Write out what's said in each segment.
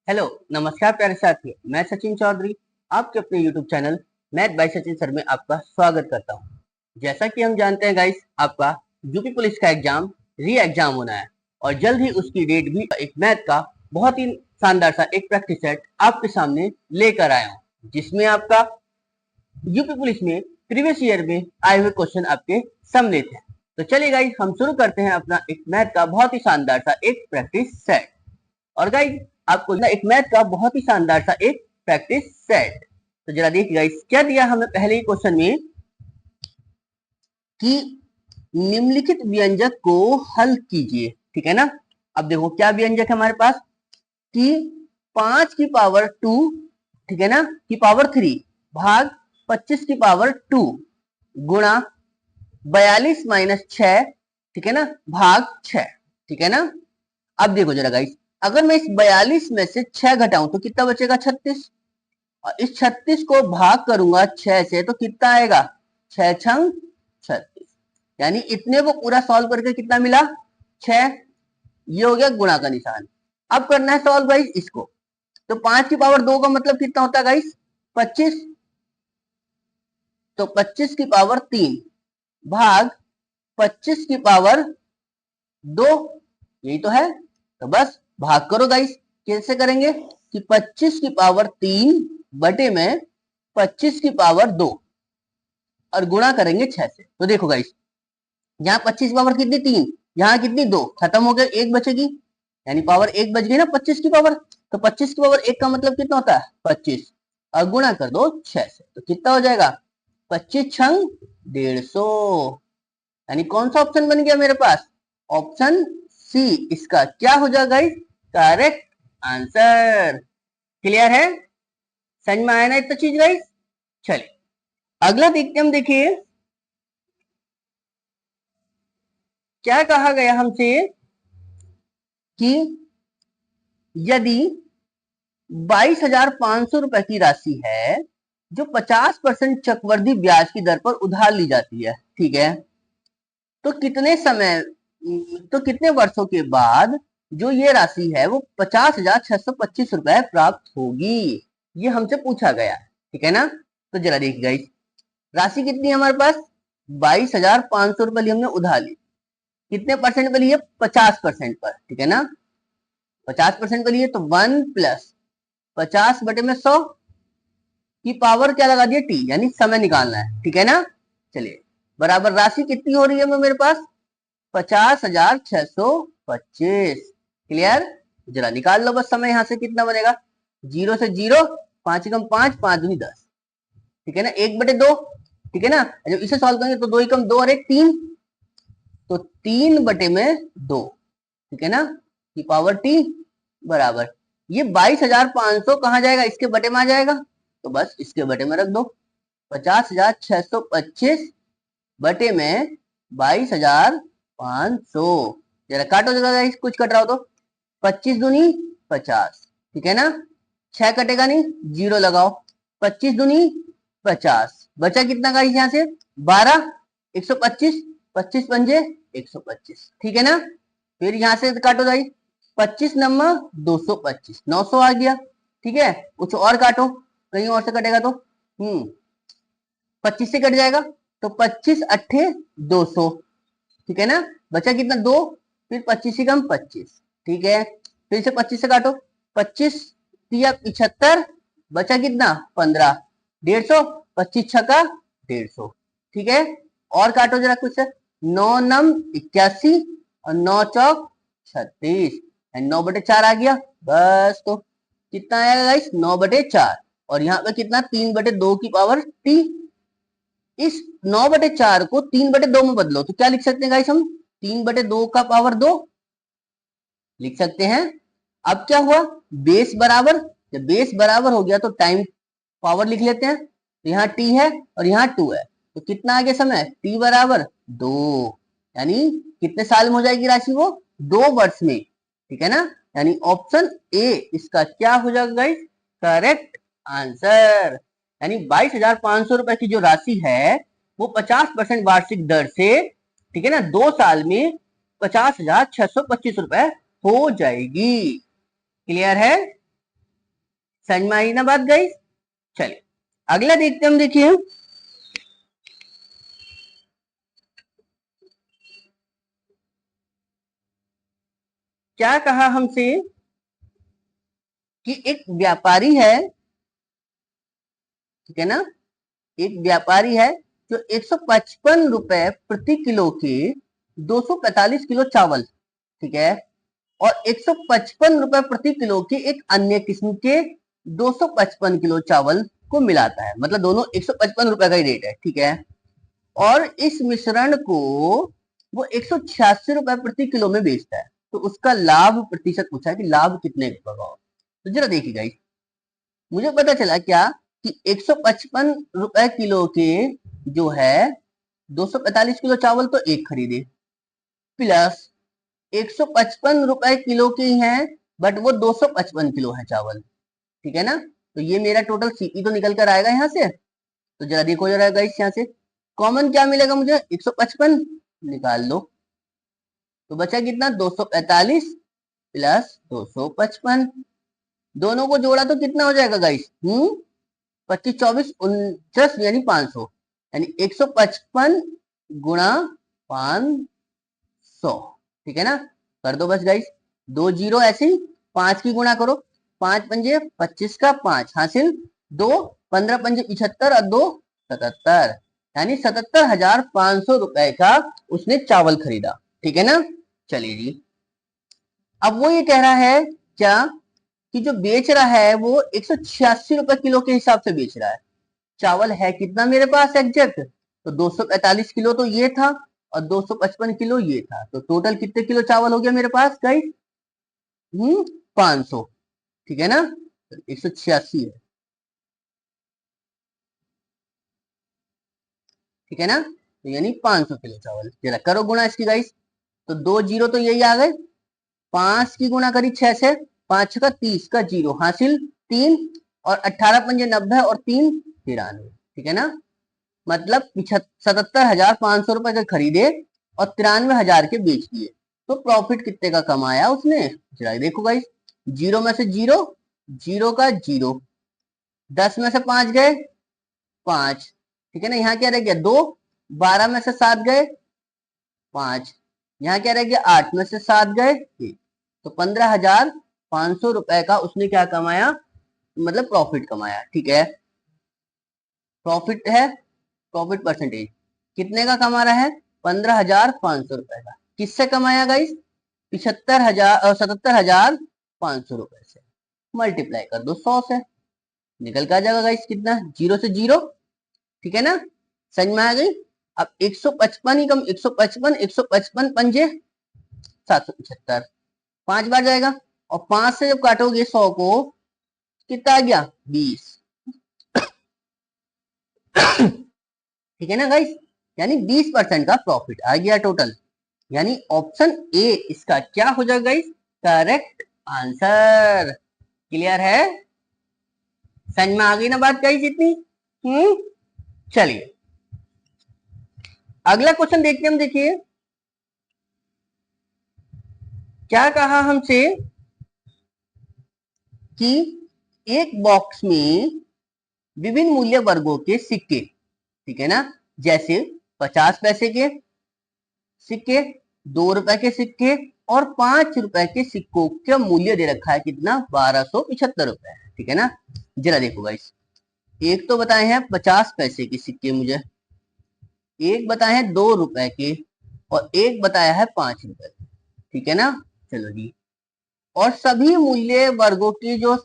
Hello नमस्कार प्यारे साथियों, मैं सचिन चौधरी आपके अपने YouTube channel math bye Sachin sir में आपका स्वागत करता हूं। जैसा कि हम जानते हैं गाइस, आपका यूपी पुलिस का एग्जाम री एग्जाम होना है और जल्द ही उसकी डेट भी। एक मैथ का बहुत ही शानदार सा एक प्रैक्टिस सेट आपके सामने लेकर आया हूँ, जिसमें आपका यूपी पुलिस में प्रीवियस ईयर में आए हुए क्वेश्चन आपके सम्मिलित हैं। तो चलिए गाइस, हम शुरू करते हैं अपना एक मैथ का बहुत ही शानदार सा एक प्रैक्टिस सेट। और गाइस, आपको ना एक मैथ का बहुत ही शानदार सा एक प्रैक्टिस सेट। तो जरा देखिए गाइस, क्या दिया हमें पहले ही क्वेश्चन में कि निम्नलिखित व्यंजक को हल कीजिए। ठीक है ना। अब देखो क्या व्यंजक है हमारे पास कि 5 की पावर 2, ठीक है ना, की पावर 3 भाग 25 की पावर 2 गुणा 42 माइनस 6, ठीक है ना, भाग 6। ठीक है ना। अब देखो जरा गाइस, अगर मैं इस 42 में से 6 घटाऊं तो कितना बचेगा? 36। और इस 36 को भाग करूंगा 6 से तो कितना आएगा? 6 छंग 36। यानी इतने को पूरा सॉल्व करके कितना मिला? 6। ये हो गया गुणा का निशान। अब करना है सॉल्व गाइस इसको। तो 5 की पावर 2 का मतलब कितना होता है गाइस? 25। तो 25 की पावर 3 भाग 25 की पावर 2, यही तो है। तो बस भाग करो गाइस। कैसे करेंगे कि 25 की पावर 3 बटे में 25 की पावर 2 और गुणा करेंगे 6 से। तो देखो गाइस, यहाँ 25 की पावर कितनी? 3। यहाँ कितनी? 2। खत्म हो गया, 1 बचेगी, यानी पावर 1 बच गई ना 25 की पावर। तो 25 की पावर 1 का मतलब कितना होता है? 25 और गुणा कर दो 6 से। तो कितना हो जाएगा? 25 छंग 150। यानी कौन सा ऑप्शन बन गया मेरे पास? ऑप्शन सी इसका क्या हो जाएगा गाइस? Correct answer. क्लियर है? समझ में आया ना इतना चीज गाइस? चलिए अगला देखते हम। देखिए क्या कहा गया हमसे कि यदि 22,500 रुपए की राशि है जो 50% चक्रवृद्धि ब्याज की दर पर उधार ली जाती है, ठीक है, तो कितने वर्षों के बाद जो ये राशि है वो 50,625 रुपए प्राप्त होगी? ये हमसे पूछा गया। ठीक है ना। तो जरा देखिए गाइस, राशि कितनी है हमारे पास? 22,500 रुपए ली हमने उधार ली। कितने परसेंट पे लिए? 50% पर। ठीक है ना। 50% पे लिए तो 1 प्लस 50 बटे में 100 की पावर क्या लगा दिया? टी, यानी समय निकालना है। ठीक है ना। चलिए बराबर राशि कितनी हो रही है मेरे पास? 50,625। क्लियर? जरा निकाल लो बस समय। यहां से कितना बनेगा? 0 से 0, 5 कम 5, 5 दूनी 10। ठीक है ना। 1/2। ठीक है ना। जब इसे सॉल्व करेंगे तो 2 ही कम 2 और 1 3, तो 3/2। ठीक है ना, की पावर टी बराबर ये 22,500 कहा जाएगा? इसके बटे में आ जाएगा। तो बस इसके बटे में रख दो। 50,625 बटे में 22,500। जरा काटो जरा, कुछ कट रहा हो तो। 25 दूनी 50। ठीक है ना। 6 कटेगा नहीं, 0 लगाओ। 25 दूनी 50, बचा कितना का यहाँ से? 12। 125, 25 पंजे 125। ठीक है ना। फिर यहां से काटो भाई। 25 नंबर 225, 900 आ गया। ठीक है। कुछ और काटो, कहीं और से कटेगा तो 25 से कट जाएगा। तो 25 अट्ठे 200। ठीक है ना। बचा कितना? 2। फिर 25 ही कम 25। ठीक है। फिर से 25 से काटो। 25 तिया 75, बचा कितना? 15। 150, 25 छक्का 150। ठीक है। और काटो जरा कुछ से। 9 नम 81 और 9 चौक 36, 9/4 आ गया। बस तो कितना आएगा गाइस? 9/4। और यहाँ पे कितना? 3/2 की पावर टी। इस 9/4 को 3/2 में बदलो तो क्या लिख सकते हैं गाइस हम? 3/2 का पावर 2 लिख सकते हैं। अब क्या हुआ? बेस बराबर। जब बेस बराबर हो गया तो टाइम पावर लिख लेते हैं। तो यहाँ टी है और यहाँ 2 है। तो कितना आ गया समय? टी बराबर 2। यानी कितने साल में हो जाएगी राशि वो? 2 वर्ष में। ठीक है ना। यानी ऑप्शन ए इसका क्या हो जाएगा गाइस? Correct answer. यानी 22,500 रुपए की जो राशि है वो 50% वार्षिक दर से, ठीक है ना, 2 साल में 50,625 रुपए हो जाएगी। क्लियर है? समझ में आई ना बात गाइस। चलिए अगला देखते हम, देखिए क्या कहा हमसे कि एक व्यापारी है, ठीक है ना, एक व्यापारी है जो 155 रुपए प्रति किलो के 245 किलो चावल, ठीक है, और 155 रुपए प्रति किलो के एक अन्य किस्म के 255 किलो चावल को मिलाता है, मतलब दोनों 155 रुपए का ही रेट है, ठीक है, और इस मिश्रण को वो 186 रुपए प्रति किलो में बेचता है, तो उसका लाभ प्रतिशत पूछा है कि लाभ कितने का होगा। तो जरा देखिएगा, मुझे पता चला क्या कि 155 रुपए किलो के जो है 245 किलो चावल तो एक खरीदे, प्लस 155 रुपए किलो के हैं बट वो 255 किलो है चावल, ठीक है ना, तो ये मेरा टोटल सीपी तो निकल कर आएगा यहाँ से। तो जरा देखो जरा गाइस, यहाँ से कॉमन क्या मिलेगा मुझे, 155 निकाल लो, तो बचा कितना 245 प्लस 255, दोनों को जोड़ा तो कितना हो जाएगा गाइस, 25 24 49 यानी 500, यानी 155 गुणा 500, ठीक है ना, कर दो बस गाइस, 2 जीरो ऐसे ही 5 की गुणा करो, 5 पंजे 25 का 5 हासिल 2, 15 पंजे 75 और 2 77, यानी 77,500 रुपए का उसने चावल खरीदा, ठीक है ना। चलिए जी, अब वो ये कह रहा है क्या कि जो बेच रहा है वो 186 रुपए किलो के हिसाब से बेच रहा है, चावल है कितना मेरे पास एग्जैक्ट, तो 245 किलो तो ये था और 255 किलो ये था, तो टोटल कितने किलो चावल हो गया मेरे पास गाइस, 500, ठीक है ना, 186 है, ठीक है ना, तो यानी 500 किलो चावल, जरा करो गुणा इसकी गाइस, तो 2 जीरो तो यही आ गए, 5 की गुणा करी 6 से, 5 का 30 का जीरो हासिल 3, और 18 पंजे 90 और 3 93, ठीक है ना, मतलब 77,500 रुपए के खरीदे और 93,000 के बेच दिए, तो प्रॉफिट कितने का कमाया उसने, जरा देखो गाइस, जीरो में से जीरो, जीरो का जीरो, 10 में से 5 गए 5, ठीक है ना, यहाँ क्या रह गया 2, 12 में से 7 गए 5, यहाँ क्या रह गया 8 में से 7 गए 1, तो 15,500 रुपए का उसने क्या कमाया, मतलब प्रॉफिट कमाया, ठीक है, प्रॉफिट है, प्रॉफिट परसेंटेज कितने का कमा रहा है, 15,500 रुपए का, किससे कमाया गाइस, 77,500 रुपए से, मल्टीप्लाई कर दो 100 से, निकल का जाएगा गाइस कितना, जीरो से जीरो, ठीक है ना, समझ में आ गई। अब 155 ही कम, 155 155 पंजे 775, 5 बार जाएगा, और 5 से जब काटोगे 100 को कितना आ गया 20, ठीक है ना गाइस, यानी 20% का प्रॉफिट आ गया टोटल, यानी ऑप्शन ए इसका क्या हो जाएगा गाइस, करेक्ट आंसर। क्लियर है, समझ में आ गई ना बात गाइस इतनी, चलिए अगला क्वेश्चन देखते हम, देखिए क्या कहा हमसे कि एक बॉक्स में विभिन्न मूल्य वर्गों के सिक्के, ठीक है ना, जैसे 50 पैसे के सिक्के, 2 रुपए के सिक्के और 5 रुपए के सिक्कों का मूल्य दे रखा है कितना, 1275 रुपए, ठीक है ना, जरा देखो गाइस, एक तो बताए हैं 50 पैसे के सिक्के मुझे, एक बताए हैं 2 रुपए के, और एक बताया है 5 रुपए, ठीक है ना, चलो जी, और सभी मूल्य वर्गों की जो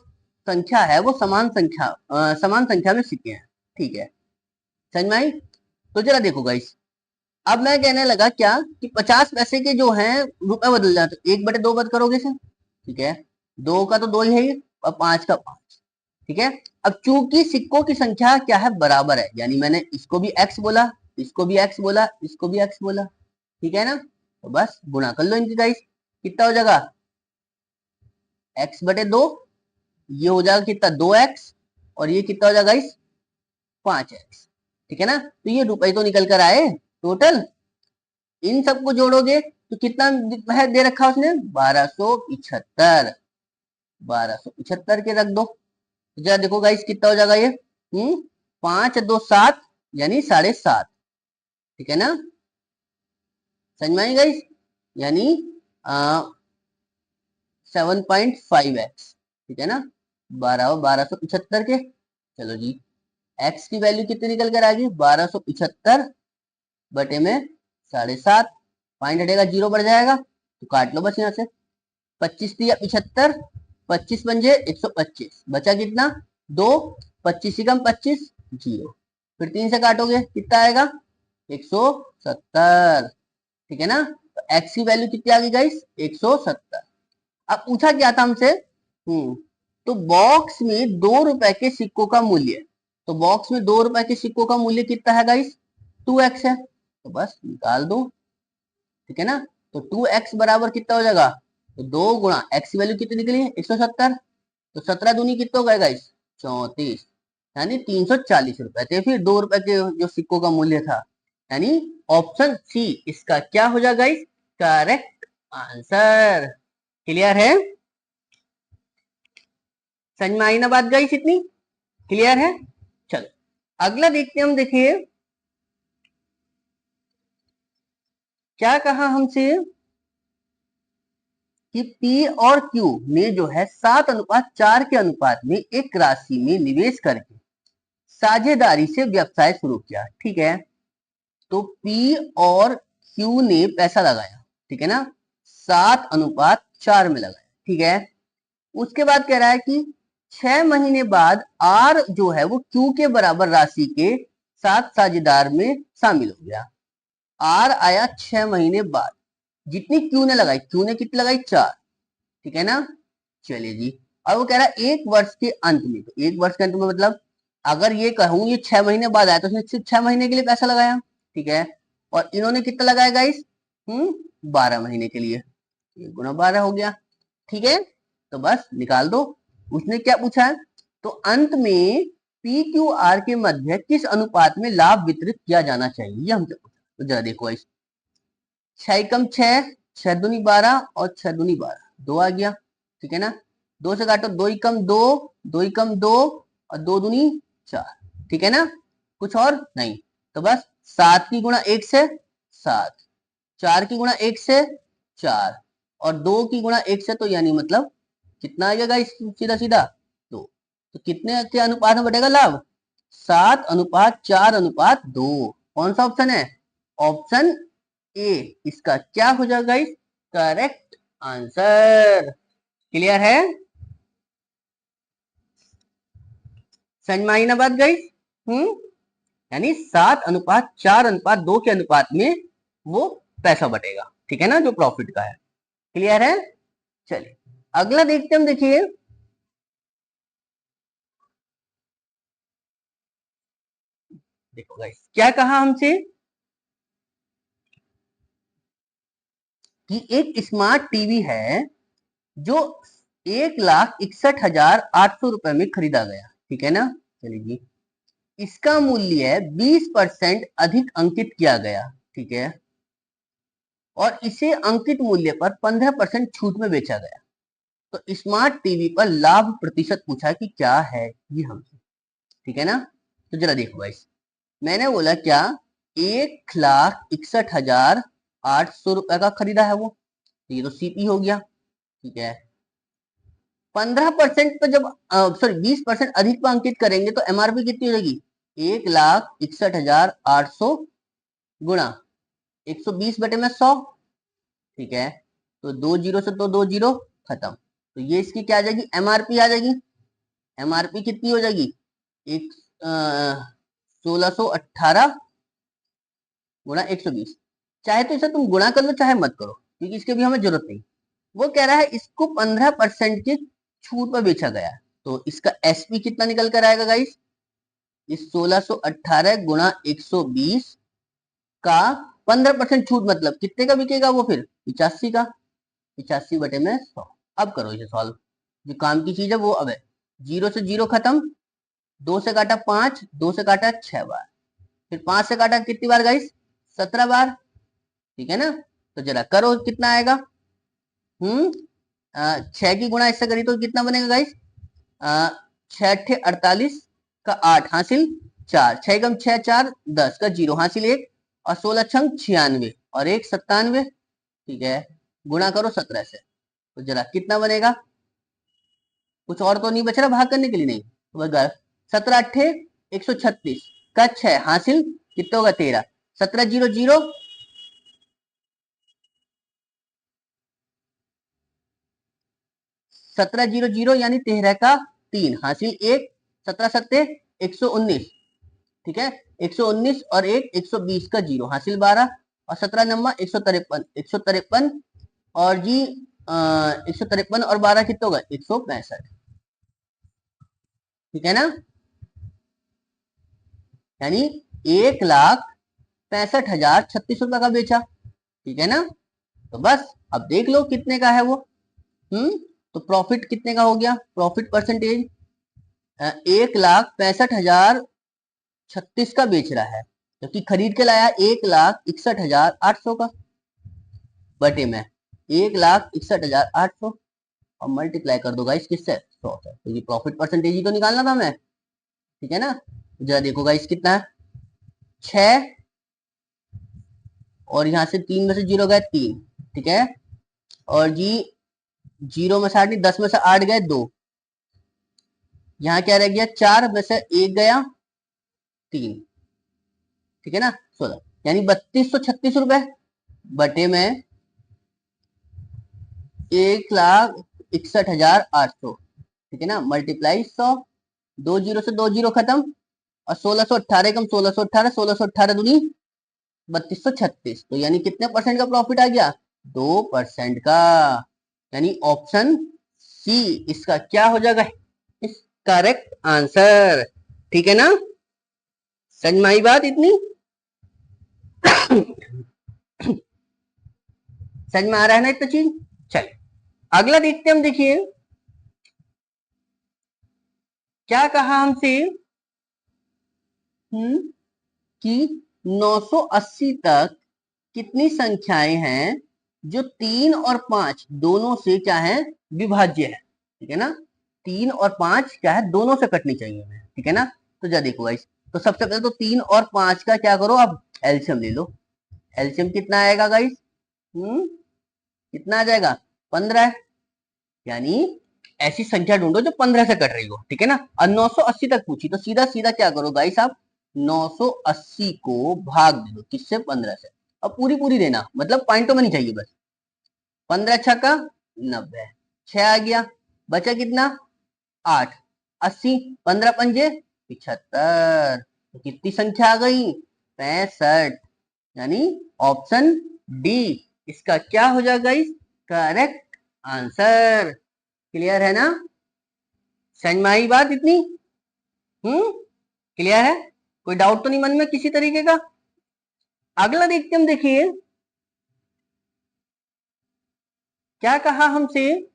संख्या है वो समान संख्या में सिक्के हैं, ठीक है, समझ में आई। तो जरा देखो गाइस, अब मैं कहने लगा क्या कि 50 पैसे के जो हैं रुपए बदल जाते, 1/2 बद करोगे सर, ठीक है, 2 का तो 2 ही है और 5 का 5, ठीक है, अब चूंकि सिक्कों की संख्या क्या है, बराबर है, यानी मैंने इसको भी x बोला, इसको भी x बोला, इसको भी x बोला, ठीक है ना, तो बस गुणा कर लो इनकी गाइस, कितना हो जाएगा x/2, ये हो जाएगा कितना 2x, और ये कितना हो जाएगा गाइस 5x, ठीक है ना, तो ये रुपए तो निकल कर आए टोटल, इन सबको जोड़ोगे तो कितना है दे रखा उसने, 1275, 1275 के रख दो, तो जरा देखो गाइस कितना हो जाएगा ये, 5 2 7 यानी 7.5, ठीक है ना, समझ में आई गाइस, यानी 7.5x, ठीक है ना, 1275 के। चलो जी, x की वैल्यू कितनी निकल कर आ गई, 1275 बटे में 7.5, पॉइंट हटेगा, 0 बढ़ जाएगा तो काट लो बस यहाँ से, 25 दिया 75, 25 बन जाए 125, बचा कितना 2, 25 ही कम 25, 0, फिर 3 से काटोगे कितना आएगा 170, ठीक है ना। तो x की वैल्यू कितनी आ गई गाइस 170। अब पूछा क्या था हमसे, तो बॉक्स में 2 रुपए के सिक्कों का मूल्य, तो बॉक्स में 2 रुपए के सिक्कों का मूल्य कितना है गाइस 2x है, तो बस निकाल दो, ठीक है ना। तो 2x बराबर कितना हो जाएगा, तो 2 गुणा x की वैल्यू कितनी निकली है 170, तो 17 दूनी कितना हो गया गाइस 34, यानी 340 रुपए थे फिर 2 रुपए के जो सिक्कों का मूल्य था, यानी ऑप्शन सी इसका क्या हो जाएगा गाइस करेक्ट आंसर। क्लियर है, समझ में आई ना बात गाइस, इतनी क्लियर है। चलो अगला देखते हैं हम, देखिए क्या कहा हमसे कि P और Q ने जो है 7:4 के अनुपात में एक राशि में निवेश करके साझेदारी से व्यवसाय शुरू किया, ठीक है। तो P और Q ने पैसा लगाया, ठीक है ना, 7:4 में लगाया, ठीक है। उसके बाद कह रहा है कि 6 महीने बाद R जो है वो Q के बराबर राशि के साथ साझेदार में शामिल हो गया। R आया 6 महीने बाद, जितनी Q ने लगाई, Q ने कितनी लगाई 4, ठीक है ना। चलिए जी, और वो कह रहा है 1 वर्ष के अंत में, तो 1 वर्ष के अंत में मतलब अगर ये कहूं ये 6 महीने बाद आया तो उसने सिर्फ 6 महीने के लिए पैसा लगाया, ठीक है। और इन्होंने कितना लगाया गाइस 12 महीने के लिए, 1 गुना 12 हो गया, ठीक है। तो बस निकाल दो, उसने क्या पूछा है, तो अंत में पी क्यू आर के मध्य किस अनुपात में लाभ वितरित किया जाना चाहिए, ये हमसे पूछा। तो जरा देखो गाइस, 6 कम 6, 6 दूनी 12 और 6 दूनी 12, 2 आ गया, ठीक है ना। 2 से काटो, 2 ही कम 2, 2 ही कम 2 और 2 दूनी 4, ठीक है ना, कुछ और नहीं। तो बस 7 की गुणा 1 से 7, 4 की गुणा 1 से 4 और 2 की गुणा 1 से, तो यानी मतलब कितना आ जाएगा इस सीधा सीधा 2, तो कितने के अनुपात में बढ़ेगा लाभ 7:4:2, कौन सा ऑप्शन है, ऑप्शन ए इसका क्या हो जाएगा इस करेक्ट आंसर। क्लियर है, समझ में आई ना बात गाइस, यानी 7:4:2 के अनुपात में वो पैसा बटेगा, ठीक है ना, जो प्रॉफिट का है। क्लियर है, चलिए अगला देखते हम, देखिए देखो गाइस क्या कहा हमसे कि एक स्मार्ट टीवी है जो 1,61,800 रुपए में खरीदा गया, ठीक है ना। चलिए जी, इसका मूल्य 20% अधिक अंकित किया गया, ठीक है, और इसे अंकित मूल्य पर 15% छूट में बेचा गया। तो स्मार्ट टीवी पर लाभ प्रतिशत पूछा कि क्या है ये हमसे, ठीक है ना। तो जरा देखो गाइस, मैंने बोला क्या 1,61,800 रुपए का खरीदा है वो, तो ये तो सीपी हो गया, ठीक है। 15% पे जब सॉरी 20% अधिक पे अंकित करेंगे तो एमआरपी कितनी हो जाएगी 1,61,800 गुणा 120 बटे में 100, ठीक है। तो 2 जीरो से तो 2 जीरो खत्म, तो ये इसकी क्या आ जाएगी एमआरपी आ जाएगी, एमआरपी कितनी हो जाएगी एक 1618 गुणा 120, चाहे तो इसे तुम गुणा कर लो चाहे मत करो क्योंकि इसके भी हमें जरूरत नहीं। वो कह रहा है इसको 15% की छूट पर बेचा गया, तो इसका एसपी कितना निकल कर आएगा गाइस, इस 1618 गुणा 120 का 15% छूट मतलब कितने का बिकेगा वो, फिर 85 का, 85 बटे में 100। अब करो इसे सॉल्व, जो काम की चीज है वो अब है, 0 से 0 खत्म, 2 से काटा 5, 2 से काटा 6 बार, फिर 5 से काटा कितनी बार गाइस 17 बार, ठीक है ना। तो जरा करो कितना आएगा, 6 की गुणा इससे करी तो कितना बनेगा गाइस 6 अट्ठे 48 का 8 हासिल 4, 6 एकम 6 4 10 का 0 हासिल 1 और 16 छंग 96 और 1 97। ठीक है, गुणा करो 17 से, तो जरा कितना बनेगा? कुछ और तो नहीं बच रहा भाग करने के लिए? नहीं, तो बस 17 अट्ठे 136 का 6 हासिल कितना होगा? 13, 17 0 0 17 0 0 यानी 13 का 3 हासिल 1, 17 सत्ते 119। ठीक है, 119 और 1 120 का 0 हासिल 12 और 17 नंबर 153 और जी 153 और 12 कितना होगा? 165। ठीक है ना, यानी 1,65,036 रुपए का बेचा। ठीक है ना, तो बस अब देख लो कितने का है वो। तो प्रॉफिट कितने का हो गया? प्रॉफिट परसेंटेज 1,65,036 का बेच रहा है, जबकि खरीद के लाया 1,61,800 का, बटे में 1,61,800 और मल्टीप्लाई कर दो गाइस किससे? 100 से। तो ये प्रॉफिट परसेंटेज ही तो निकालना था हमें। ठीक है ना, जरा देखो गाइस कितना है? 6 और यहां से 3 में से 0 गए 3। ठीक है, और जी 0 में से 8 नहीं, 10 में से 8 गए 2, यहाँ क्या रह गया? 4 में से 1 गया 3। ठीक है ना, 16 यानी 3236 रुपए बटे में 1,61,800। ठीक है ना, मल्टीप्लाई 100, 2 जीरो से 2 जीरो खत्म और 1618 कम 1618, 1618 दूनी 3236, तो यानी कितने परसेंट का प्रॉफिट आ गया? 2% का। यानी ऑप्शन सी इसका क्या हो जाएगा? इस करेक्ट आंसर। ठीक है ना, समझ में आई बात इतनी? समझ में आ रहा है ना इतना चीज? चलिए अगला देखते हम। देखिए क्या कहा हमसे कि 980 तक कितनी संख्याएं हैं जो 3 और 5 दोनों से क्या है? विभाज्य है। ठीक है ना, 3 और 5 क्या है? दोनों से कटनी चाहिए हमें। ठीक है ना, तो जा देखो गाइस, तो सबसे पहले तो 3 और 5 का क्या करो? अब एलसीएम ले लो। एलसीएम कितना आएगा गाइस? कितना आ जाएगा? 15। यानी ऐसी संख्या ढूंढो जो 15 से कट रही हो। ठीक है ना, और 980 तक पूछी तो सीधा सीधा क्या करो गाइस आप? 980 को भाग दे दो किससे? 15 से। अब पूरी पूरी देना, मतलब पॉइंटों में नहीं चाहिए बस। 15 छक्का 90, 6 आ गया, बचा कितना? 8, 80, 15 पंजे 75, तो कितनी संख्या आ गई? 65। यानी ऑप्शन डी इसका क्या हो जाएगा? इस करेक्ट आंसर। क्लियर है ना? समझ में आई बात इतनी? क्लियर है? कोई डाउट तो नहीं मन में किसी तरीके का? अगला देखते हम। देखिए क्या कहा हमसे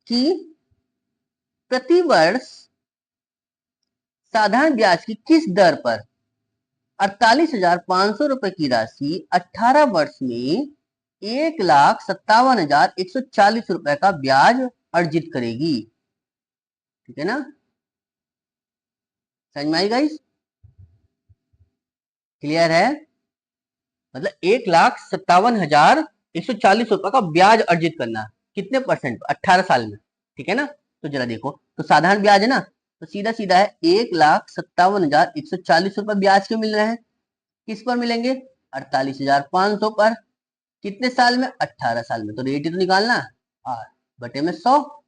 कि प्रति वर्ष साधारण ब्याज की किस दर पर 48,500 रुपए की राशि 18 वर्ष में 1,57,140 रुपए का ब्याज अर्जित करेगी? ठीक है ना, समझ में आई गाइस? क्लियर है? मतलब 1,57,140 रुपए का ब्याज अर्जित करना, कितने परसेंट? 18 साल में। ठीक है ना, तो जरा देखो, तो साधारण ब्याज है ना, तो सीधा सीधा है 1,57,140 रुपए ब्याज के मिल रहे हैं। किस पर मिलेंगे? 48,500 पर। कितने साल में? 18 साल में। तो रेट ही तो निकालना, 8 बटे में 100।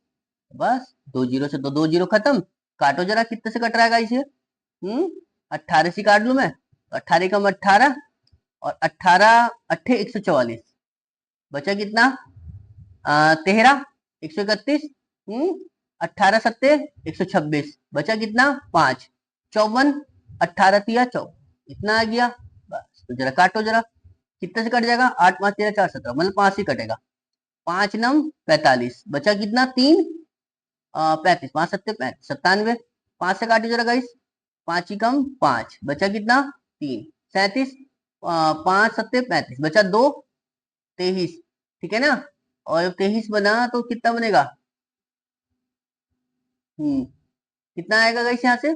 बस 2 जीरो से तो 2 जीरो खत्म। काटो जरा कितने से कट रहा है इसे? 18 से काट लू मैं, तो 18 कम 18 और 18 अट्ठे 144, बचा कितना? 13, 131। 18 सत्ते 126, बचा कितना? 5, 54, 18 तिया 54, इतना आ गया। बस तो जरा काटो जरा कितने से कट जाएगा? 8 5 13 4 17, मतलब 5 ही कटेगा। 5 नम 45, बचा कितना? 3, 35, 5 सत्ते 35, 97। 5 से काटी जरा गाइस, 5 ही कम 5, बचा कितना? 3, 37, 5 सत्ते 35, बचा 2, 23। ठीक है ना, और 23 बना तो कितना बनेगा? कितना आएगा गाइस यहाँ से?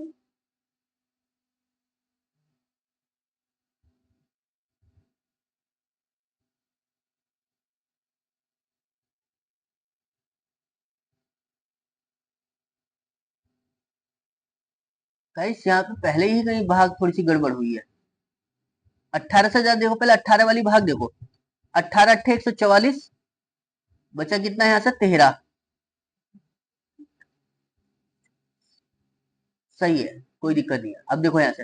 गाइस यहाँ पे पहले ही कहीं भाग थोड़ी सी गड़बड़ हुई है। 18 से ज्यादा देखो, पहले 18 वाली भाग देखो। 18 अट्ठे 144, बचा कितना है यहाँ से? 13। सही है, कोई दिक्कत नहीं है। अब देखो यहाँ से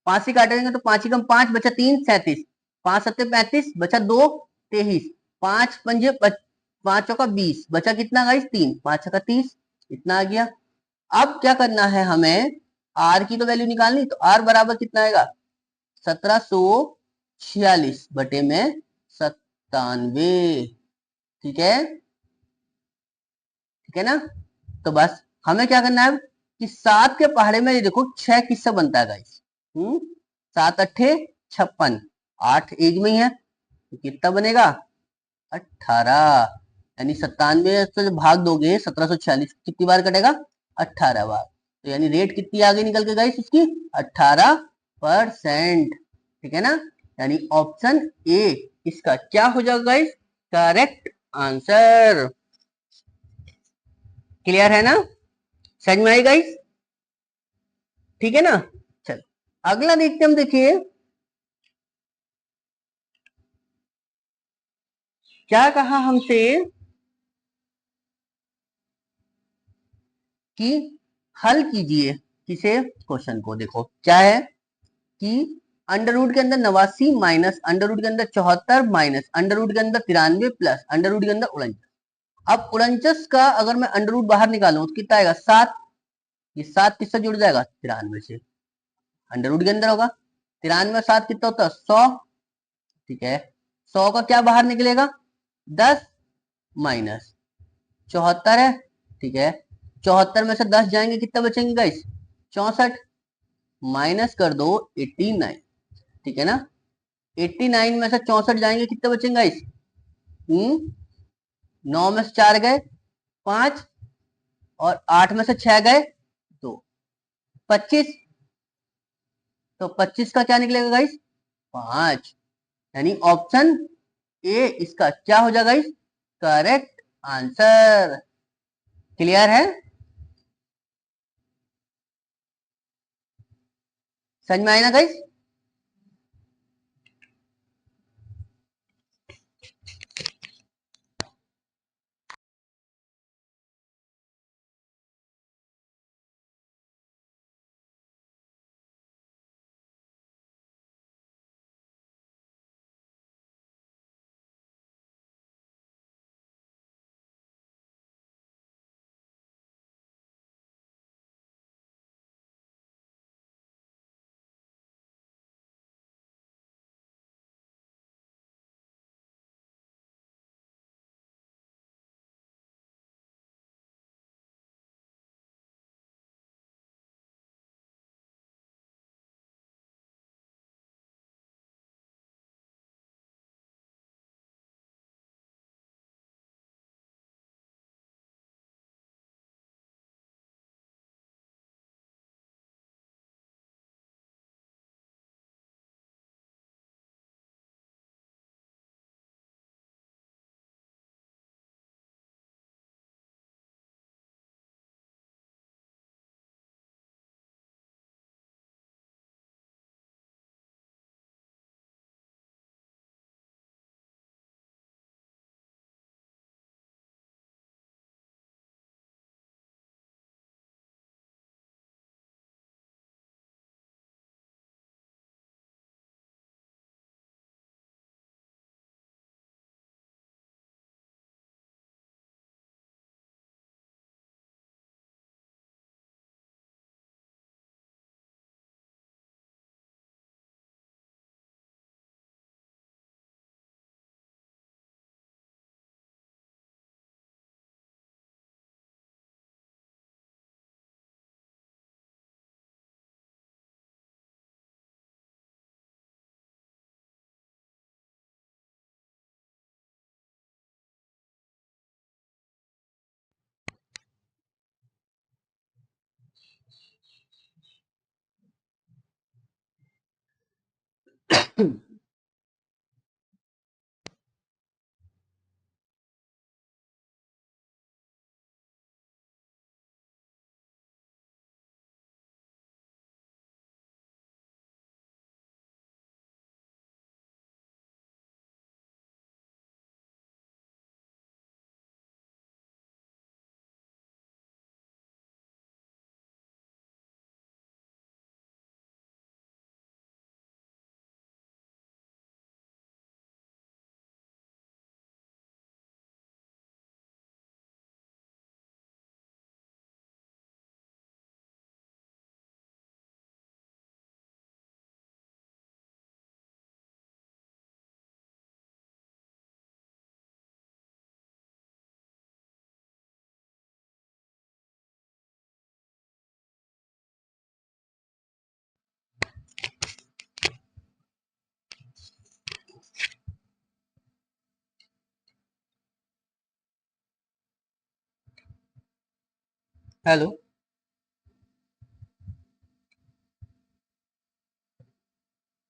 5 से काटेंगे तो 5 ही कम 5, बचा 3 37, 5 सत्ते 35, बचा 2 23, 5 पंजे 5 चौका 20, बचा कितना गाइस? 3, 5 छक्का 30, इतना आ गया। अब क्या करना है हमें? आर की तो वैल्यू निकालनी, तो आर बराबर कितना आएगा? 1746 बटे में 97। ठीक है, ठीक है ना? तो बस हमें क्या करना है कि 7 के पहाड़े में ये देखो 6 किससे बनता है गाइस? 7 अट्ठे 56, 8 एक में ही है, तो कितना बनेगा? 18। यानी 97 से जब भाग दोगे 1746, कितनी बार कटेगा? 18 बार। तो यानी रेट कितनी आगे निकल के गाइस इसकी? 18%। ठीक है ना? यानी ऑप्शन ए इसका क्या हो जाएगा गाइस? Correct answer. क्लियर है ना? समझ में आई गाइस? ठीक है ना? चल अगला देखते हम, देखिए क्या कहा हमसे कि हल कीजिए किसे? क्वेश्चन को देखो क्या है कि अंडर रूट के अंदर 89 माइनस अंडर रूट के अंदर 74 माइनस अंडर रूट के अंदर 93 प्लस अंडर रूट के अंदर 49। अब 49 का अगर मैं अंडर रूट बाहर निकालूं तो कितना आएगा? 7। ये 7 किससे जुड़ जाएगा? 93 से। अंडर रूट के अंदर होगा 93 7 कितना होता है? 100। ठीक है, 100 का क्या बाहर निकलेगा? 10 माइनस 74 है। ठीक है, 74 में से 10 जाएंगे, कितना बचेंगे गाइस? 64। माइनस कर दो 89। ठीक है ना? 89 में से 64 जाएंगे, कितने बचेंगे गाइस? 9 में से 4 गए 5, और 8 में से 6 गए 2, 25। तो 25 का क्या निकलेगा गाइस? 5। यानी ऑप्शन ए इसका क्या हो जाएगा गाइस? Correct answer. क्लियर है? समझ में आए ना गाइस? हेलो,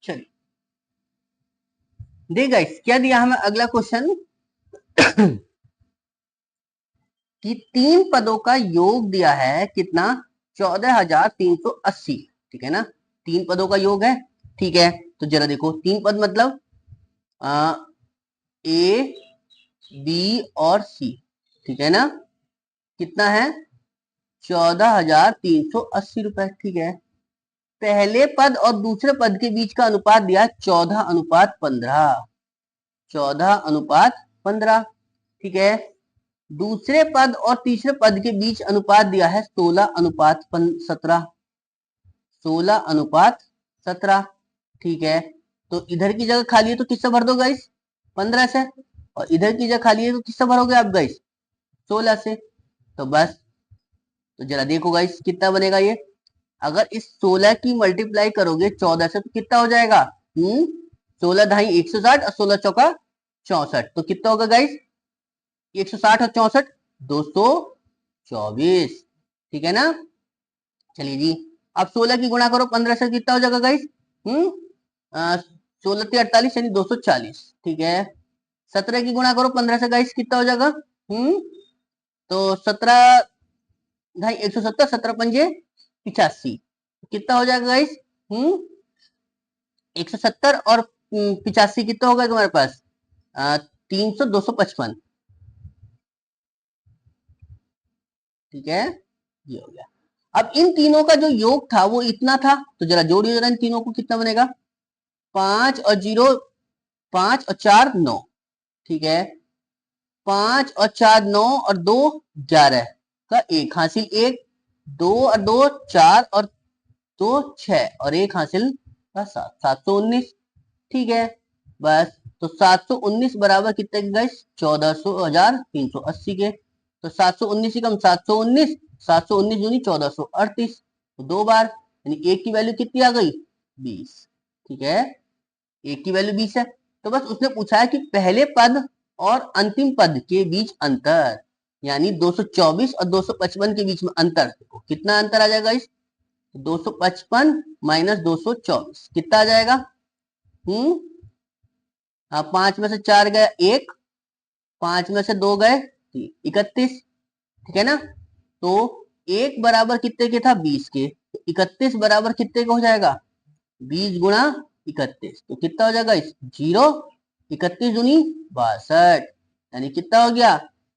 चलिए देख गाइस क्या दिया हमें अगला क्वेश्चन कि 3 पदों का योग दिया है कितना 14,380। ठीक है ना, 3 पदों का योग है। ठीक है, तो जरा देखो 3 पद मतलब ए बी और सी। ठीक है ना, कितना है 14,380 रुपए। ठीक है, पहले पद और दूसरे पद के बीच का अनुपात दिया है 14:15। 14:15। ठीक है, दूसरे पद और तीसरे पद के बीच अनुपात दिया है 16:17। 16:17। ठीक है, तो इधर की जगह खाली है तो किससे भर दो गाइस 15 से, और इधर की जगह खाली है तो किससे भरोगे आप गाइस 16 से। तो बस, तो जरा देखो गाइस कितना बनेगा ये। अगर इस 16 की मल्टीप्लाई करोगे 14 से तो कितना हो जाएगा 16 ढाई 160 और 16 चौका 64। तो कितना होगा गाइस 160 और 64 224। ठीक है ना, चलिए जी। अब 16 की गुणा करो 15 से कितना हो जाएगा गाइस 16 × 48 यानी 240। ठीक है, 17 की गुणा करो 15 से गाइस कितना हो जाएगा तो 17 ढाई 170 17 पंजे 85। कितना हो जाएगा गाइस 170 और 85 कितना होगा तुम्हारे पास 300 255। ठीक है, ये हो गया। अब इन तीनों का जो योग था वो इतना था, तो जरा जोड़िए जरा इन तीनों को कितना बनेगा 5 और 0 5 और 4 9। ठीक है, 5 और 4 9 और 2 11 का एक हासिल 1, 2 और 2 4 और 2 6 और एक हासिल का 7 719। ठीक है, बस, तो 719 बराबर कितने के गाइस 14,380 के। तो 719 ही कम 719, 719 दूनी 1438। तो 2 बार यानी एक की वैल्यू कितनी आ गई 20। ठीक है, एक की वैल्यू 20 है। तो बस उसने पूछा है कि पहले पद और अंतिम पद के बीच अंतर, यानी 224 और 255 के बीच में अंतर। तो कितना अंतर आ जाएगा इस 255 माइनस 224 कितना आ जाएगा 5 में से 4 गए 1, 5 में से 2 गए 3, 31। ठीक है ना, तो 1 बराबर कितने के था 20 के, तो 31 बराबर कितने का हो जाएगा 20 गुणा 31। तो कितना हो जाएगा इस 0, 31 दूनी 62 यानी कितना हो गया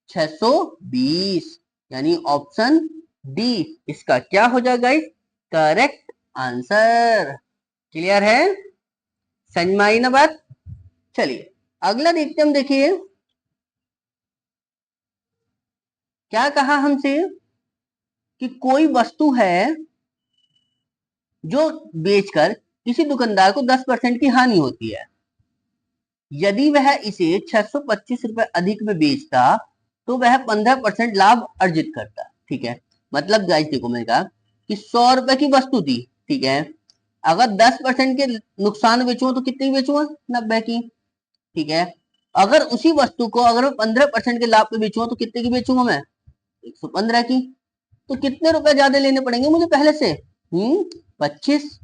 620। यानी ऑप्शन डी इसका क्या हो जाएगा इस करेक्ट आंसर। क्लियर है, समझ में आई ना बात। चलिए अगला देखते हम, देखिए क्या कहा हमसे कि कोई वस्तु है जो बेचकर किसी दुकानदार को 10% की हानि होती है। यदि वह इसे 625 रुपए अधिक में बेचता तो वह 15% लाभ अर्जित करता। ठीक है, मतलब गाइस देखो मैंने कहा कि 100 रुपए की वस्तु थी। ठीक है, अगर 10% के नुकसान बेचूं तो कितनी बेचूंगा 90 की। ठीक है, अगर उसी वस्तु को अगर मैं 15% के लाभ पे बेचूंगा तो कितने की बेचूंगा मैं 115 की। तो कितने रुपए ज्यादा लेने पड़ेंगे मुझे पहले से 25,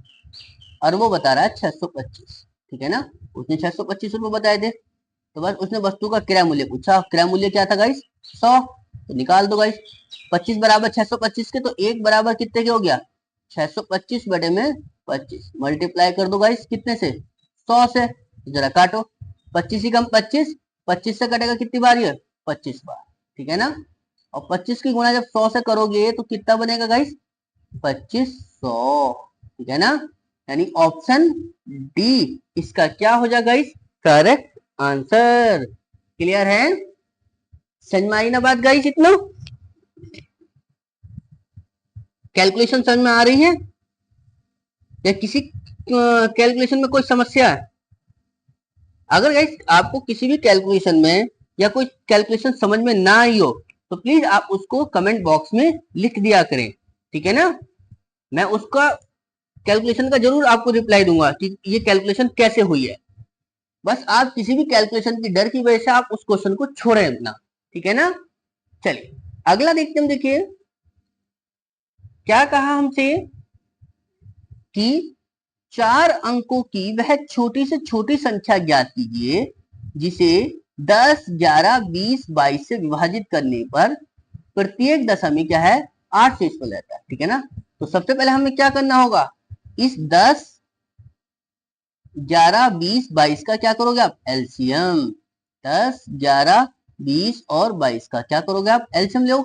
और वो बता रहा है 625। ठीक है ना। उसने 625 रुपए बताए थे, तो बस उसने वस्तु का क्रय मूल्य पूछा। क्रय मूल्य क्या था गाइस? 100। तो निकाल दो गाइस। 25 बराबर 625 के, तो 1 बराबर कितने के हो गया? 625 बटे में 25 मल्टीप्लाई कर दो गाइस, कितने से? 100 से। जरा काटो, 25 ही कम 25, 25 से कटेगा कितनी बार ये? 25 बार, ठीक है ना। और 25 की गुणा जब 100 से करोगे तो कितना बनेगा गाइस? 2500, ठीक है ना। यानी ऑप्शन डी इसका क्या हो जाएगा गाइस? Correct answer. क्लियर है? समझ में आई ना बात गाइस? इतना कैलकुलेशन समझ में आ रही है या किसी कैलकुलेशन में कोई समस्या है? अगर गाइस आपको किसी भी कैलकुलेशन में या कोई कैलकुलेशन समझ में ना आई हो तो प्लीज आप उसको कमेंट बॉक्स में लिख दिया करें, ठीक है ना। मैं उसका कैलकुलेशन का जरूर आपको रिप्लाई दूंगा कि ये कैलकुलेशन कैसे हुई है। बस आप किसी भी कैलकुलेशन की डर की वजह से आप उस क्वेश्चन को छोड़ें अपना, ठीक है ना। चलिए अगला देखते हैं। देखिए क्या कहा हमसे कि 4 अंकों की वह छोटी से छोटी संख्या ज्ञात कीजिए जिसे 10, 11, 20, 22 से विभाजित करने पर प्रत्येक दशा में क्या है? 8 शेषफल रहता है, ठीक है ना। तो सबसे पहले हमें क्या करना होगा? इस 10, 11, 20, 22 का क्या करोगे आप? एलसीएम। 10, 11, 20 और 22 का क्या करोगे आप? एलसीएम लो।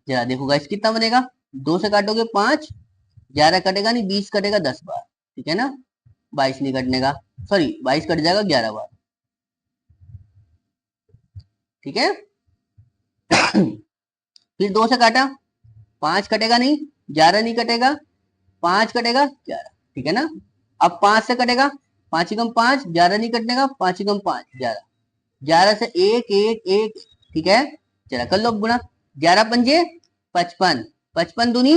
जरा देखो गाइस कितना बनेगा? 2 से काटोगे 5, 11 कटेगा नहीं, 20 कटेगा 10 बार, ठीक है ना। 22 नहीं कटने का, सॉरी 22 कट जाएगा 11 बार, ठीक है। फिर 2 से काटा, 5 कटेगा नहीं, 11 नहीं कटेगा, 5 कटेगा 11, ठीक है ना। अब 5 से कटेगा, 5 कम 5, 11 नहीं कटने का, 5 कम 5 11, 11 से 1 1 1, ठीक है। चला कर लो गुणा, 11 पंजे 55, 55 दूनी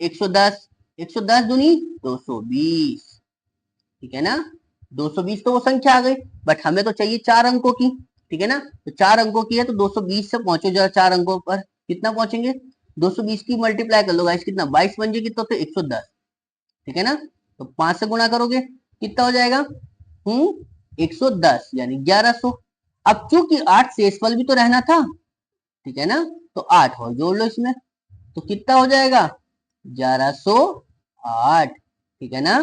110, 110 दूनी 220, ठीक है ना। 220 तो वो संख्या आ गई, बट हमें तो चाहिए 4 अंकों की, ठीक है ना। तो 4 अंकों की है तो 220 से पहुंचो जरा 4 अंकों पर, कितना पहुंचेंगे? 220 की मल्टीप्लाई कर लो गाइस, कितना? 22 बन जाएगी तो 110, ठीक है ना। तो 5 से गुणा करोगे कितना हो जाएगा? 110 यानी 1100। अब चूंकि 8 शेषफल भी तो रहना था, ठीक है ना, तो 8 और जोड़ लो इसमें, तो कितना हो जाएगा? 1108, ठीक है ना।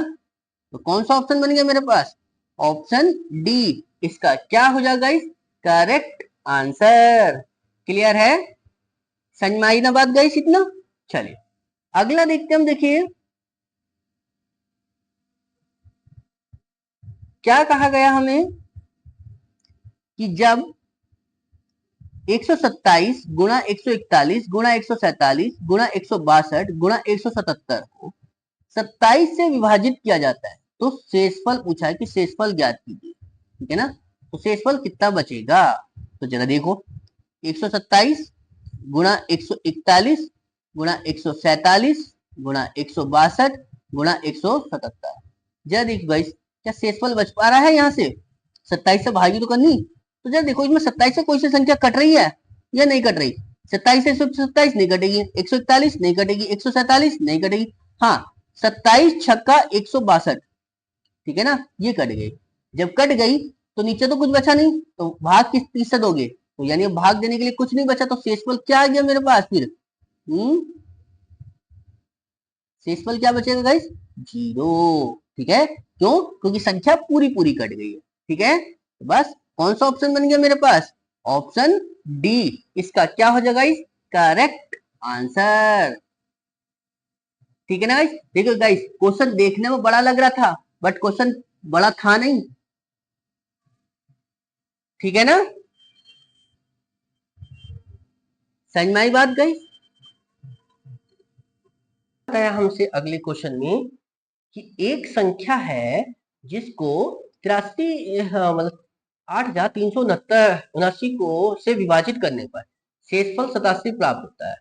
तो कौन सा ऑप्शन बन गया मेरे पास? ऑप्शन डी इसका क्या हो जाएगा गाइस? Correct answer. क्लियर है? समझ में आई ना बात गाइस इतना? चलिए अगला देखते हैं हम। देखिए क्या कहा गया हमें कि जब 127 गुणा 141 गुणा 147 गुणा 162 गुणा 177 को 27 से विभाजित किया जाता है तो शेषफल पूछा है कि शेषफल ज्ञात कीजिए, ठीक है ना। तो शेषफल कितना बचेगा? तो जरा देखो, 127 गुणा 141 गुणा 147 गुणा 162 गुणा 177, जरा देखो गाइस क्या शेषफल बच पा रहा है? यहाँ से 27 से भागी तो करनी, तो जरा देखो इसमें 27 से कोई सी संख्या कट रही है या नहीं कट रही? 27 से 127 नहीं कटेगी, 141 नहीं कटेगी, 147 नहीं कटेगी, हाँ 27 छक्का 162, ठीक है ना, ये कट गई। जब कट गई तो नीचे तो कुछ बचा नहीं, तो भाग किससे दोगे? तो यानी भाग देने के लिए कुछ नहीं बचा, तो शेषफल क्या आ गया मेरे पास फिर? शेषफल क्या बचेगा गाइस? 0, ठीक है। क्यों? क्योंकि संख्या पूरी पूरी कट गई है, ठीक है। तो बस कौन सा ऑप्शन बन गया मेरे पास? ऑप्शन डी इसका क्या हो जाएगा गाइस? करेक्ट आंसर, ठीक है ना गाइस। देखो गाइस क्वेश्चन देखने में बड़ा लग रहा था बट क्वेश्चन बड़ा था नहीं, ठीक है ना। समझ में आई बात गाइस? बताया हमसे अगले क्वेश्चन में कि एक संख्या है जिसको 83 मतलब 8,369 को से विभाजित करने पर शेषफल 87 प्राप्त होता है।